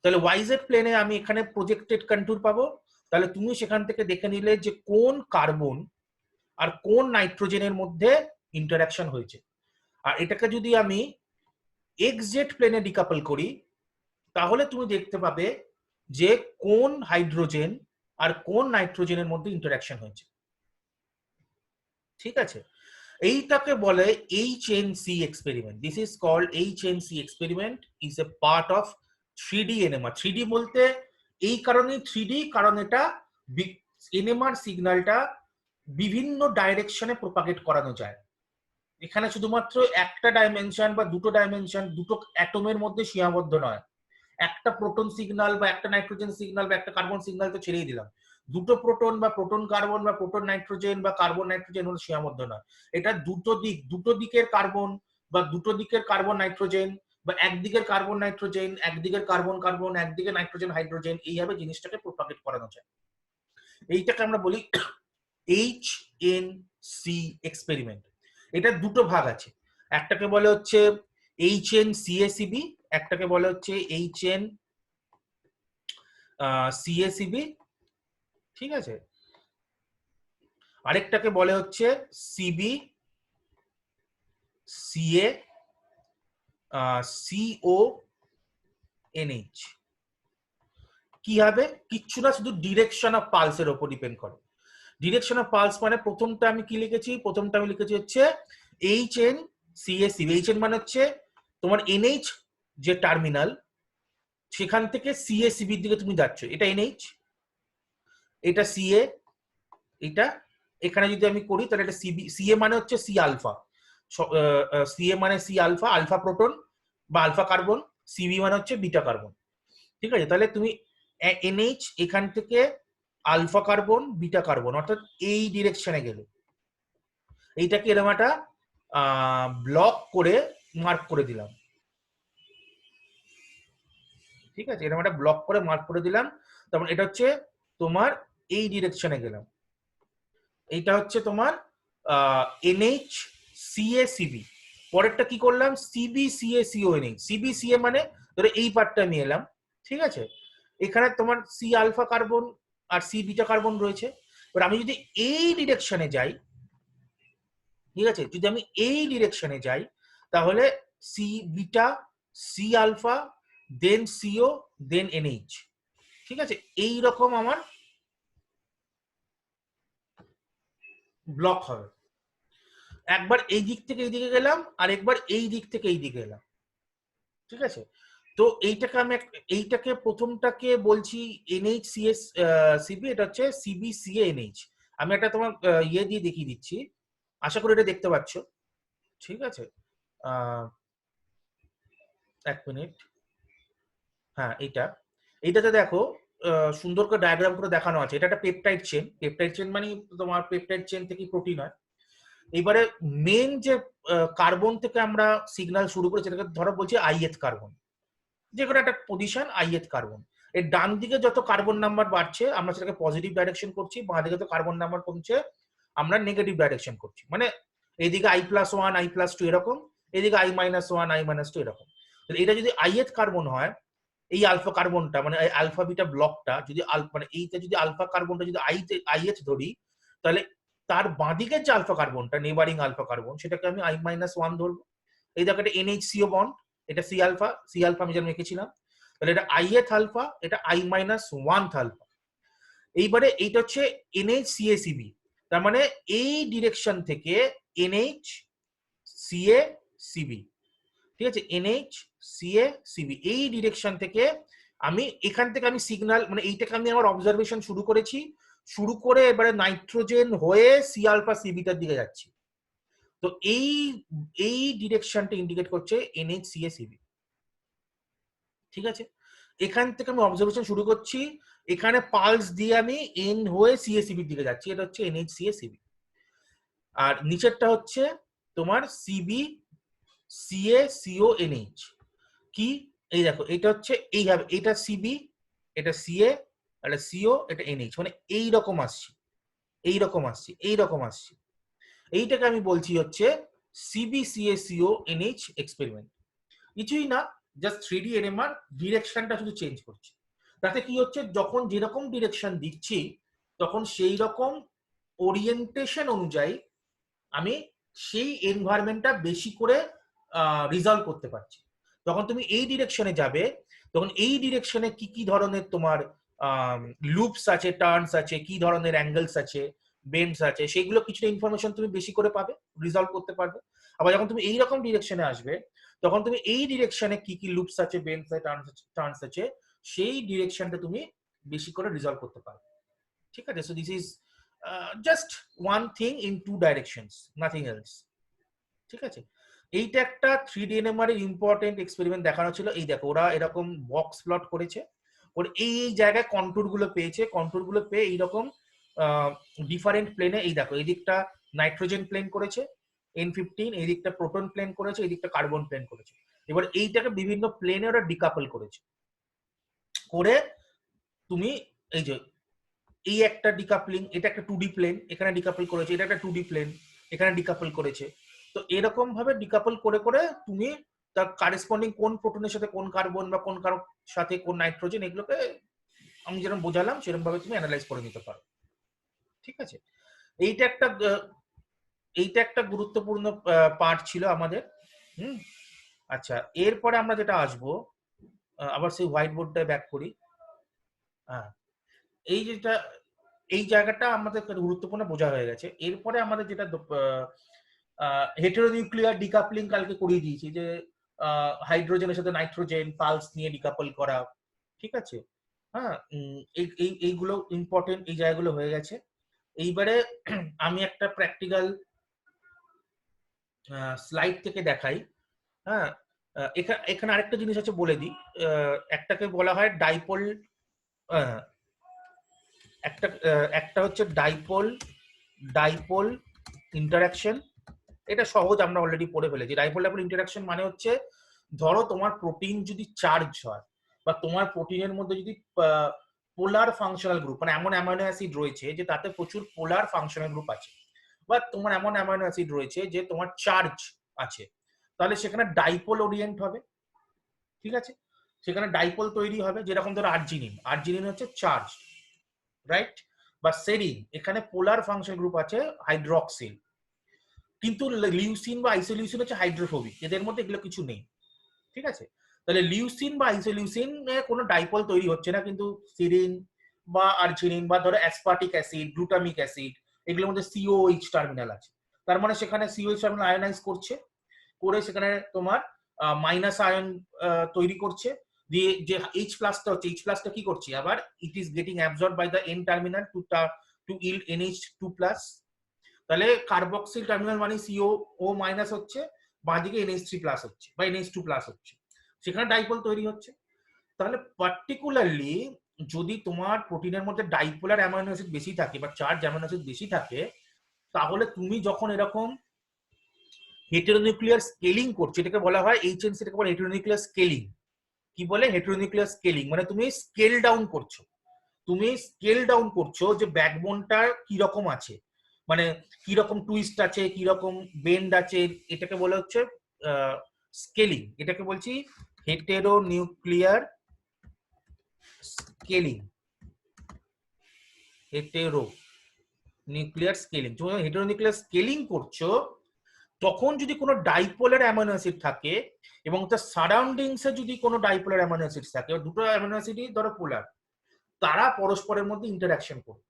[SPEAKER 1] তাহলে ওয়াইজেড প্লেনে আমি এখানে প্রজেক্টেড কন্ট্যুর পাবো, তাহলে তুমি সেখান থেকে দেখে নিলে যে কোন কার্বন আর কোন নাইট্রোজেনের মধ্যে ইন্টারাকশন হয়েছে। আর এটাকে যদি আমি এক্সজেড প্লেনে ডিকাপল করি, তাহলে তুমি দেখতে পাবে যে কোন হাইড্রোজেন আর কোন নাইট্রোজেনের মধ্যে ইন্টারাকশন হয়েছে, ঠিক আছে। এইটাকে বলে HNC experiment. This is called HNC experiment, is a part of 3D NMR। 3D বলতে এই কারণে 3D, কারণ এটা NMR সিগন্যালটা বিভিন্ন ডাইরেকশনে প্রপাগেট করানো যায়। এখানে শুধুমাত্র একটা ডাইমেনশন বা দুটো ডাইমেনশন, দুটো অ্যাটমের মধ্যে সীমাবদ্ধ নয়। একটা প্রোটন সিগন্যাল বা একটা নাইট্রোজেন সিগন্যাল বা একটা কার্বন সিগন্যাল তো ছেড়েই দিলাম, দুটো প্রোটন বা প্রোটন কার্বন বা প্রোটন নাইট্রোজেন বা কার্বন নাইট্রোজেন হলো সীমাবদ্ধ নয়। এটা দুটো দিক, দুটো দিকের কার্বন বা দুটো দিকের কার্বন নাইট্রোজেন, বা একদিকের কার্বন নাইট্রোজেন, একদিকের কার্বন কার্বন, একদিকে নাইট্রোজেন হাইড্রোজেন, এইভাবে জিনিসটাকে প্রপাগেট করানো যায়। এইটাকে আমরা বলি HNC এক্সপেরিমেন্ট। এটা দুটো ভাগ আছে, একটাকে বলে হচ্ছে HNCACB, একটাকে বলে হচ্ছে HNCACB, ঠিক আছে, আরেকটাকে বলে হচ্ছে CBCA CONH। কি হবে? কিচ্ছু না, শুধু ডিরেকশন অফ পালসের উপর ডিপেন্ড করে। ডিরেকশন অফ পালস মানে প্রথমটা আমি কি লিখেছি? প্রথমটা আমি লিখেছি হচ্ছে HNCACB। HN মানে হচ্ছে তোমার NH যে টার্মিনাল, সেখান থেকে CACB এর দিকে তুমি যাচ্ছ, এটা NH, এটা CA, এটা এখানে যদি আমি করি তাহলে এটা CA মানে হচ্ছে C আলফা, CA মানে C আলফা, আলফা প্রোটন বা আলফা কার্বন, CB মানে হচ্ছে বিটা কার্বন, ঠিক আছে। তাহলে তুমি NH এখান থেকে আলফা কার্বন বিটা কার্বন অর্থাৎ এই ডিরেকশনে গেলে, এইটাকে এরকম একটা ব্লক করে মার্ক করে দিলাম, ঠিক আছে, এরকম একটা ব্লক করে মার্ক করে দিলাম। তখন এটা হচ্ছে তোমার এই ডিরেকশনে গেলাম, এইটা হচ্ছে তোমার NHCACB। পরেরটা কি করলাম? CBCACONH। CBCA মানে ধরো এই পার্টটা আমি এলাম, ঠিক আছে, এখানে তোমার C আলফা কার্বন আর C বিটা কার্বন রয়েছে। এবার আমি যদি এই ডিরেকশনে যাই, ঠিক আছে, যদি আমি এই ডিরেকশনে যাই, তাহলে C বিটা, C আলফা, দেন CO, দেন NH, ঠিক আছে, এই রকম আমার ব্লক হবে। একবার এই দিক থেকে এই দিকে গেলাম, আর একবার এই দিক থেকে এই দিকে এলাম, ঠিক আছে। তো এইটাকে আমি এইটাকে প্রথমটাকে বলছি NHCACB, এটা হচ্ছে CBCANH। আমি একটা তোমার ইয়ে দিয়ে দেখিয়ে দিচ্ছি, আশা করি এটা দেখতে পাচ্ছ, ঠিক আছে। এক মিনিট, হ্যাঁ এইটাতে দেখো সুন্দর করে ডায়াগ্রাম করে দেখানো আছে। এটা একটা পেপটাইড চেন। পেপটাইড চেন মানে তোমার পেপটাইড চেন থেকে প্রোটিন হয়। এবারে মেন যে কার্বন থেকে আমরা সিগন্যাল শুরু করি সেটাকে ধরো বলছি আইএথ কার্বন, যে কোনো একটা পজিশন আইএথ কার্বন। এর ডান দিকে যত কার্বন নাম্বার বাড়ছে আমরা সেটাকে পজিটিভ ডাইরেকশন করছি, বাঁ দিকে যত কার্বন নাম্বার কমছে আমরা নেগেটিভ ডাইরেকশন করছি। মানে এইদিকে I+1 I+2 এরকম, এইদিকে I-1 I-2 এরকম। এটা যদি আইএথ কার্বন হয়, এই আলফা কার্বনটা মানে আলফা বিটা ব্লকটা যদি মানে এইটা যদি আলফা কার্বনটা যদি আইএথ ধরি, তাহলে তার বাঁদিকের যে আলফা কার্বনটা নেবারিং আলফা কার্বন সেটাকে আমি I-1 ধরবো। এই দেখো এটা NHCO বন্ড, এটা সি আলফা আমি যেন রেখেছিলাম, তাহলে এটা আইএথ আলফা, এটা I-1 আলফা। এইবারে এইটা হচ্ছে NHCACB, তার মানে এই ডিরেকশন থেকে NHCACB, ঠিক আছে, NHCACB এই ডিরেকশন থেকে আমি এখান থেকে আমি সিগন্যাল মানে এইটাকে আমি আমার অবজারভেশন শুরু করেছি, শুরু করে এবারে নাইট্রোজেন হয়ে সি আলফা সিবিটার দিকে যাচ্ছি। তো এই ডিরেকশনটা ইন্ডিকেট করছে NHCACB, ঠিক আছে। এখান থেকে আমি অবজারভেশন শুরু করছি, এখানে পালস দিয়ে আমি এন হয়ে সিএসিবির দিকে যাচ্ছি, এটা হচ্ছে NHCACB। আর নিচেরটা হচ্ছে তোমার সিবি সিএ NH কি, এই দেখো এটা হচ্ছে এইভাবে, এটা সিবি, এটা সিএ, এটা সিও, এটা NH, মানে এইরকম আসছে, এইরকম আসছে, এইরকম আসছে। এইটাকে আমি বলছি হচ্ছে CbCaCO NH এক্সপেরিমেন্ট। কিছুই না, জাস্ট 3D NMR ডিরেকশনটা শুধু চেঞ্জ করছে। তাতে কি হচ্ছে, যখন যেরকম ডিরেকশন দিচ্ছি তখন সেই রকম ওরিয়েন্টেশন অনুযায়ী আমি সেই এনভায়রনমেন্টটা বেশি করে রিজলভ করতে পারছি। যখন তুমি এই ডিরেকশনে যাবে তখন এই ডিরেকশনে কি কি ধরনের তোমার লুপস আছে, টার্নস আছে, কি ধরনের অ্যাঙ্গেলস আছে, বেন্ডস আছে, সেগুলো কিছুটা ইনফরমেশন তুমি বেশি করে পাবে, রিজলভ করতে পারবে। আবার যখন তুমি এইরকম ডিরেকশনে আসবে তখন তুমি এই ডিরেকশনে কি কি লুপস আছে, বেন্ডস আছে, টার্নস আছে, সেই ডিরেকশনটা তুমি বেশি করে রিজলভ করতে পারবে, ঠিক আছে। So this is just one thing in two directions, nothing else, ঠিক আছে। এইটা একটা 3D NMR এর ইম্পর্টেন্ট এক্সপেরিমেন্ট দেখানো ছিল। এই দেখো ওরা এরকম বক্স প্লট করেছে, ওর এই জায়গায় কন্টুর গুলো পেয়েছে, কন্টুর গুলো পেয়ে এইরকম ডিফারেন্ট প্লেনে, এই দেখো এই দিকটা নাইট্রোজেন প্লেন করেছে N15, এই দিকটা প্রোটন প্লেন করেছে, এই দিকটা কার্বন প্লেন করেছে। এবার এইটাকে বিভিন্ন প্লেনে ওরা ডিকাপল করেছে, করে তুমি এই যে এই একটা ডিকাপলিং, এটা একটা 2D প্লেন, এখানে ডিকাপল করেছে, এটা একটা 2D প্লেন, এখানে ডিকাপল করেছে। তো এরকম ভাবে ডিকাপল করে করে তুমি তার কারেসপন্ডিং কোন প্রোটনের সাথে কোন কার্বন বা কোন কারোর সাথে কোন নাইট্রোজেন, এগুলোকে আমি যেরকম বোঝালাম সেরকম ভাবে তুমি অ্যানালাইজ করে নিতে পারো, ঠিক আছে। এইটা একটা এইটা একটা গুরুত্বপূর্ণ পার্ট ছিল আমাদের। আচ্ছা, এরপরে আমরা যেটা আসবো, আবার সেই হোয়াইট বোর্ডটা ব্যাক করি। হ্যাঁ, এই যেটা এই জায়গাটা আমাদের গুরুত্বপূর্ণ বোঝা হয়ে গেছে। এরপরে আমাদের যেটা হেটেরোনিউক্লিয়ার ডিকাপলিং কালকে করিয়ে দিয়েছি, যে হাইড্রোজেনের সাথে নাইট্রোজেন পালস নিয়ে ডিকাপল করা, ঠিক আছে। হ্যাঁ, এইগুলো ইম্পর্টেন্ট, এই জায়গাগুলো হয়ে গেছে। এইবারে আমি একটা প্র্যাকটিক্যাল স্লাইড থেকে দেখাই। হ্যাঁ, এখানে আরেকটা জিনিস আছে বলে দিই, একটাকে বলা হয় ডাইপোল, একটা হচ্ছে ডাইপোল ইন্টারাকশন। এটা সহজ, আমরা অলরেডি পড়ে ফেলেছি। ডাইপোল ইন্টারাকশন মানে হচ্ছে, ধরো তোমার প্রোটিন যদি চার্জ হয় বা তোমার প্রোটিনের মধ্যে যদি পোলার ফাংশনাল গ্রুপ, মানে এমন অ্যামাইনো অ্যাসিড রয়েছে যে তাতে প্রচুর পোলার ফাংশনাল গ্রুপ আছে, বা তোমার এমন অ্যামাইনো অ্যাসিড রয়েছে যে তোমার চার্জ আছে, তাহলে সেখানে ডাইপোল ওরিয়েন্ট হবে, ঠিক আছে। সেখানে ডাইপোল তৈরি হবে, যেরকম ধরো আর্জিনিন হচ্ছে চার্জ, রাইট, বা সেরিন, এখানে পোলার ফাংশন গ্রুপ আছে হাইড্রক্সিল। কিন্তু লিউসিন বা আইসোলিউসিন হচ্ছে হাইড্রোফোবিক, এদের মধ্যে এগুলো কিছু নেই, ঠিক আছে। তাহলে লিউসিন বা আইসোলিউসিন কোনো ডাইপোল তৈরি হচ্ছে না, কিন্তু সিরিন বা আর্জিনিন বা ধরো অ্যাসপার্টিক অ্যাসিড, গ্লুটামিক অ্যাসিড, এগুলোর মধ্যে সিওএইচ টার্মিনাল আছে। তার মানে সেখানে সিওএইচ টার্মিনাল আয়নাইজ করছে, করে সেখানে তোমার মাইনাস আয়ন তৈরি করছে, দিয়ে যে H প্লাসটা হচ্ছে, H প্লাসটা কি করছে আবার, it is getting absorb by the N terminal to yield NH2 plus. তাহলে কার্বক্সিল টার্মিনাল মানে CO মাইনাস হচ্ছে, বাঁদিকে NH3 প্লাস হচ্ছে বা NH2 প্লাস হচ্ছে, সেখানে ডাইপোল তৈরি হচ্ছে। তাহলে পার্টিকুলারলি যদি তোমার প্রোটিনের মধ্যে ডাইপোলার অ্যামাইনো অ্যাসিড বেশি থাকে বা চার্জ অ্যামাইনো অ্যাসিড বেশি থাকে, তাহলে তুমি যখন এরকম হেটেরোনিউক্লিয়ার স্কেলিং করছো, এটাকে বলা হয় এইচএনসি, এটাকে বলে হেটেরোনিউক্লিয়ার স্কেলিং। কি বলে? হেটেরোনিউক্লিয়ার স্কেলিং, মানে তুমি স্কেল ডাউন করছো। তুমি স্কেল ডাউন করছো যে ব্যাকবোনটা কি রকম আছে, মানে কি রকম টুইস্ট আছে, কি রকম বেন্ড আছে, এটাকে বলা হচ্ছে স্কেলিং। এটাকে বলছি হেটেরোনিউক্লিয়ার স্কেলিং। হেটেরো নিউক্লিয়ার স্কেলিং, যখন হেটেরোনিউক্লিয়ার স্কেলিং করছো তখন যদি কোনো ডাইপোলার অ্যামিনো অ্যাসিড থাকে এবং তার সারাউন্ডিংসে যদি কোনো ডাইপোলার অ্যামিনো অ্যাসিড থাকে, দুটো অ্যামিনো অ্যাসিডই ধরো পোলার, তারা পরস্পরের মধ্যে ইন্টারঅ্যাকশন করবে।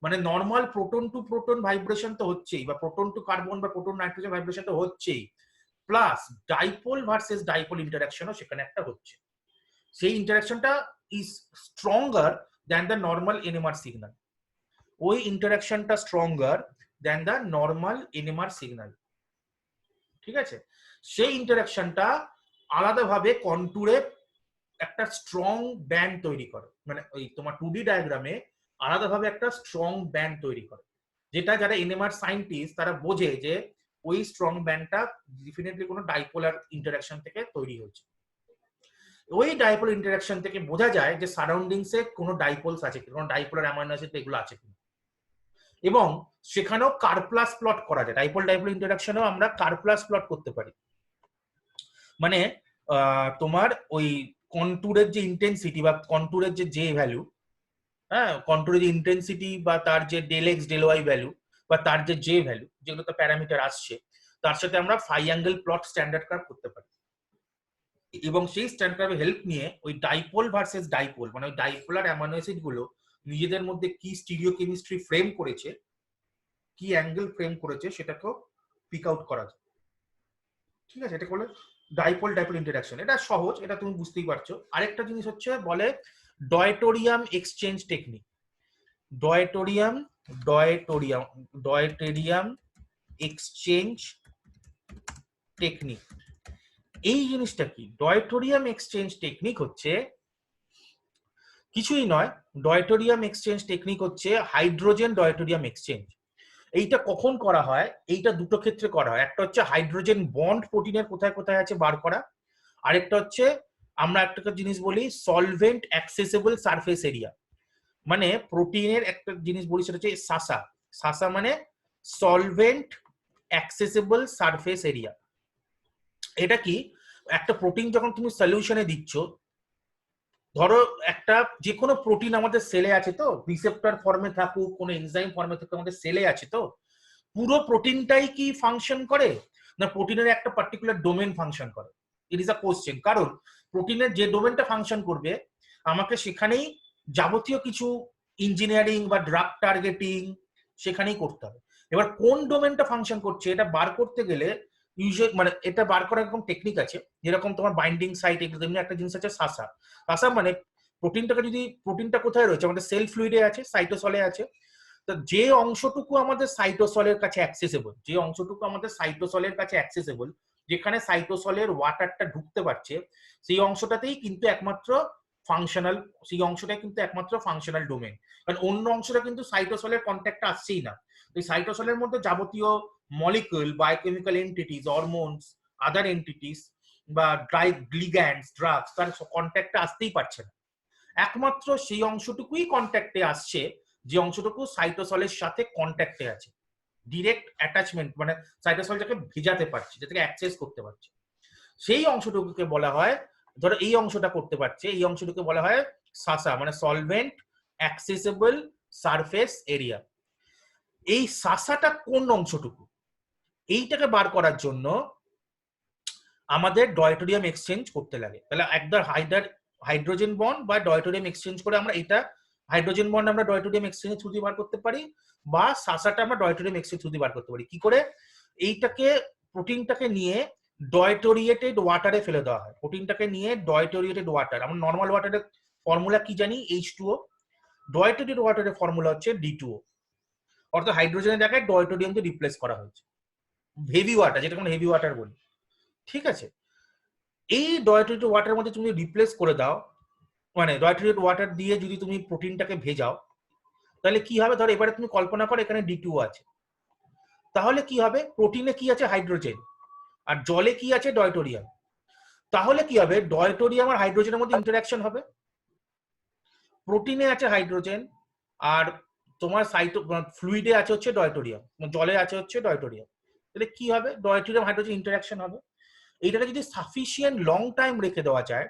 [SPEAKER 1] মানে normal proton to proton vibration তো হচ্ছেই, বা প্রোটন টু কার্বন বা প্রোটন নাইট্রোজেন ভাইব্রেশন তো হচ্ছেই, প্লাস ডাইপোল ভার্সেস ডাইপোল ইন্টারঅ্যাকশনও সেখানে একটা হচ্ছে। সেই ইন্টারঅ্যাকশনটা is stronger than the normal NMR signal. ওই ইন্টারঅ্যাকশনটা stronger than the normal NMR signal. ঠিক আছে? সেই ইন্টারঅ্যাকশনটা আলাদাভাবে কন্টুরে একটা স্ট্রং ব্যান্ড তৈরি করে, মানে ওই তোমার 2D ডায়াগ্রামে আলাদাভাবে একটা স্ট্রং ব্যান্ড তৈরি করে, যেটা যারা এনএমআর সায়েন্টিস্ট তারা বোঝে যে ওই স্ট্রং ব্যান্ডটা ডেফিনেটলি কোনো ডাইপোলার ইন্টারঅ্যাকশন থেকে তৈরি হয়েছে। ওই ডাইপোল ইন্টারঅ্যাকশন থেকে বোঝা যায় যে সারাউন্ডিংসে কোনো ডাইপোলস আছে, কোনো ডাইপোলার অ্যামাইনো অ্যাসিড এগুলো আছে কিনা, এবং সেখানেও কার্প্লাস প্লট করা যায়। ডাইপোল ডাইপোল ইন্টারঅ্যাকশনেও আমরা কার্প্লাস প্লট করতে পারি। মানে তোমার ওই কন্টুরের যে ইন্টেন্সিটি বা কন্টুরের যে জে ভ্যালু, হ্যাঁ, কন্টুরের যে ইন্টেন্সিটি বা তার যে del X del Y value বা তার যে জে ভ্যালু, যেগুলো তো প্যারামিটার আসছে, তার সাথে আমরা phi angle plot standard curve করতে পারি। এবং সেই স্ট্যান্ডার্ড কার্ভের হেল্প নিয়ে ওই ডাইপোল ভার্সেস ডাইপোল, মানে ওই ডাইপোলার অ্যামাইনো অ্যাসিড গুলো নিজেদের মধ্যে কি স্টিরিও কেমিস্ট্রি ফ্রেম করেছে, কি অ্যাঙ্গেল ফ্রেম করেছে, সেটাকেও পিক আউট করা যায়। ঠিক আছে? এটা বলে ডাইপোল ডাইপোল ইন্টারঅ্যাকশন। এটা সহজ, এটা তুমি বুঝতেই পারছো। আরেকটা জিনিস হচ্ছে বলে deuterium exchange technique. Deuterium deuterium deuterium exchange technique. এই জিনিসটা কি? ডয়টোরিয়াম এক্সচেঞ্জ টেকনিক হচ্ছে কিছুই নয়, ডয়টোরিয়াম এক্সচেঞ্জ টেকনিক হচ্ছে হাইড্রোজেন ডয়টোরিয়াম এক্সচেঞ্জ। এইটা কখন করা হয়? এইটা দুটো ক্ষেত্রে করা হয়। একটা হচ্ছে হাইড্রোজেন বন্ড প্রোটিনের কোথায় কোথায় আছে বার করা, আরেকটা হচ্ছে আমরা একটা জিনিস বলি সলভেন্ট অ্যাক্সেসিবল সারফেস এরিয়া। মানে প্রোটিনের একটা জিনিস বলি, সেটা হচ্ছে সাসা। সাসা মানে সলভেন্ট অ্যাক্সেসিবল সারফেস এরিয়া। এটা কি? একটা প্রোটিন যখন তুমি সলিউশনে দিচ্ছ, ধরো একটা যে কোনো প্রোটিন আমাদের সেলে আছে, তো রিসেপ্টর ফর্মে থাকুক, কোনো এনজাইম ফর্মে থাকুক, আমাদের সেলে আছে, তো পুরো প্রোটিনটাই কি ফাংশন করে, না প্রোটিনের একটা পার্টিকুলার ডোমেন ফাংশন করে? It is a question. কারণ প্রোটিনের যে ডোমেনটা ফাংশন করবে, আমাকে সেখানেই যাবতীয় কিছু ইঞ্জিনিয়ারিং বা ড্রাগ টার্গেটিং সেখানেই করতে হবে। এবার কোন ডোমেনটা ফাংশন করছে এটা বার করতে গেলে ইউজুয়াল, মানে এটা বার করার এরকম টেকনিক আছে, যেরকম তোমার বাইন্ডিং সাইট, তেমনি একটা জিনিস আছে সাসা। সাসা মানে প্রোটিনটাকে যদি, প্রোটিনটা কোথায় রয়েছে? আমাদের সেল ফ্লুইডে আছে, সাইটোসলে আছে। তো যে অংশটুকু আমাদের সাইটোসলের কাছে অ্যাক্সেসেবল, যে অংশটুকু আমাদের সাইটোসলের কাছে অ্যাক্সেসেবল, যেখানে সাইটোসলের ওয়াটারটা ঢুকতে পারছে, সেই অংশটাতেই কিন্তু একমাত্র ফাংশনাল, সেই অংশটাই কিন্তু একমাত্র ফাংশনাল ডোমেন। কারণ অন্য অংশটা কিন্তু সাইটোসলের কন্ট্যাক্টটা আসছেই না। এই সাইটোসলের মধ্যে যাবতীয় মলিকুল, বায়োকেমিক্যাল এন্টিটিস, হরমোনস, আদার এন্টিটিস বা লিগ্যান্ডস, ড্রাগস, তার কন্ট্যাক্টটা আসতেই পারছে না। একমাত্র সেই অংশটুকুই কন্ট্যাক্টে আসছে যে অংশটুকু সাইটোসলের সাথে কন্ট্যাক্টে আছে, ডিরেক্ট অ্যাটাচমেন্ট, মানে সাইটোসল যাকে ভেজাতে পারছে, যেটাকে অ্যাক্সেস করতে পারছে, সেই অংশটুকুকে বলা হয়, ধরো এই অংশটা করতে পারছে, এই অংশটুকুকে বলা হয় সাসা, মানে সলভেন্ট অ্যাক্সেসেবল সারফেস এরিয়া। এই সাসাটা কোন অংশটুকু, এইটাকে বার করার জন্য আমাদের ডয়টোরিয়াম এক্সচেঞ্জ করতে লাগে। তাহলে একবার হাইড্রোজেন বন্ড বা ডয়টোরিয়াম এক্সচেঞ্জ করে আমরা এটা, হাইড্রোজেন বন্ড আমরা ডয়টোরিয়াম এক্সচেঞ্জ থ্রু দিয়ে বার করতে পারি, বা সাসাটা আমরা ডয়টোরিয়াম এক্সচেঞ্জ থ্রু দিয়ে বার করতে পারি। কি করে? এইটাকে, প্রোটিনটাকে নিয়ে ডয়টোরিয়েটেড ওয়াটারে ফেলে দেওয়া হয়। প্রোটিনটাকে নিয়ে ডয়টোরিয়েটেড ওয়াটার, আমরা নর্মাল ওয়াটারের ফর্মুলা কি জানি? H2O। ডয়টোরিয়েটেড ওয়াটারের ফর্মুলা হচ্ছে D2O। অর্থাৎ হাইড্রোজেনের জায়গায় ডয়টোরিয়াম দিয়ে রিপ্লেস করা হয়েছে, হেভি ওয়াটার, যেটা আমরা হেভি ওয়াটার বলি। ঠিক আছে? এই ডয়টোরিয়েটেড ওয়াটারের মধ্যে তুমি রিপ্লেস করে দাও, মানে ডয়টোরিয়েটেড ওয়াটার দিয়ে যদি তুমি প্রোটিনটাকে ভেজাও, তাহলে কি হবে? ধরো এবারে তুমি কল্পনা করো এখানে D2O আছে, তাহলে কি হবে, প্রোটিনে কি আছে, হাইড্রোজেন, আর জলে কি আছে, ডয়টোরিয়াম। তাহলে কি হবে, ডয়টোরিয়াম আর হাইড্রোজেনের মধ্যে ইন্টারঅ্যাকশন হবে। প্রোটিনে আছে হাইড্রোজেন, আর তোমার ফ্লুইডে আছে হচ্ছে ডয়টোরিয়াম, জলে আছে হচ্ছে ডয়টোরিয়াম। তাহলে কি হবে, ডয়টোরিয়াম হাইড্রোজেন ইন্টারঅ্যাকশন হবে। এইটাকে যদি সাফিসিয়েন্ট লং টাইম রেখে দেওয়া যায়,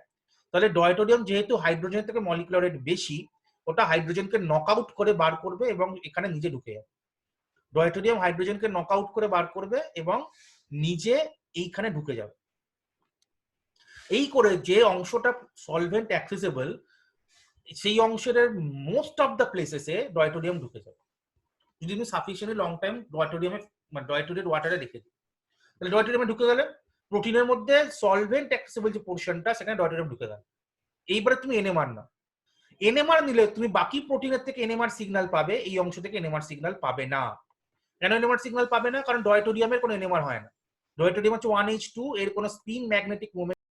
[SPEAKER 1] তাহলে ডয়টোরিয়াম যেহেতু হাইড্রোজেন থেকে মলিকুলার রেট বেশি, ওটা হাইড্রোজেনকে নকআউট করে বার করবে এবং এখানে নিজে ঢুকে যাবে। ডয়টোরিয়াম হাইড্রোজেনকে নকআউট করে বার করবে এবং নিজে এইখানে ঢুকে যাবে। এই করে যে অংশটা সলভেন্ট অ্যাক্সেসিবল, সেই অংশের মোস্ট অফ দ্য প্লেসেসে ডয়টোরিয়াম ঢুকে যাবে যদি তুমি সাফিসিয়েন্টলি লং টাইম ডয়টোরিয়ামে মানে ডয়টোরিয়েট ওয়াটারে রেখে দিই। তাহলে ডয়টোরিয়ামে ঢুকে গেলে প্রোটিনের মধ্যে সলভেন্ট অ্যাক্সেসিবল যে পোর্শনটা, সেখানে ডয়টোরিয়াম ঢুকে গেল। এইবারে তুমি এনএমআর না, এনএমআর নিলে তুমি বাকি প্রোটিনের থেকে এনএমআর সিগন্যাল পাবে, এই অংশ থেকে এনএমআর সিগন্যাল পাবে না। কেন এনএমআর সিগন্যাল পাবে না? কারণ ডয়টোরিয়ামের কোনো এনএমআর হয় না। ডয়টোরিয়াম হচ্ছে 1H2, এর কোনো স্পিন ম্যাগনেটিক মোমেন্ট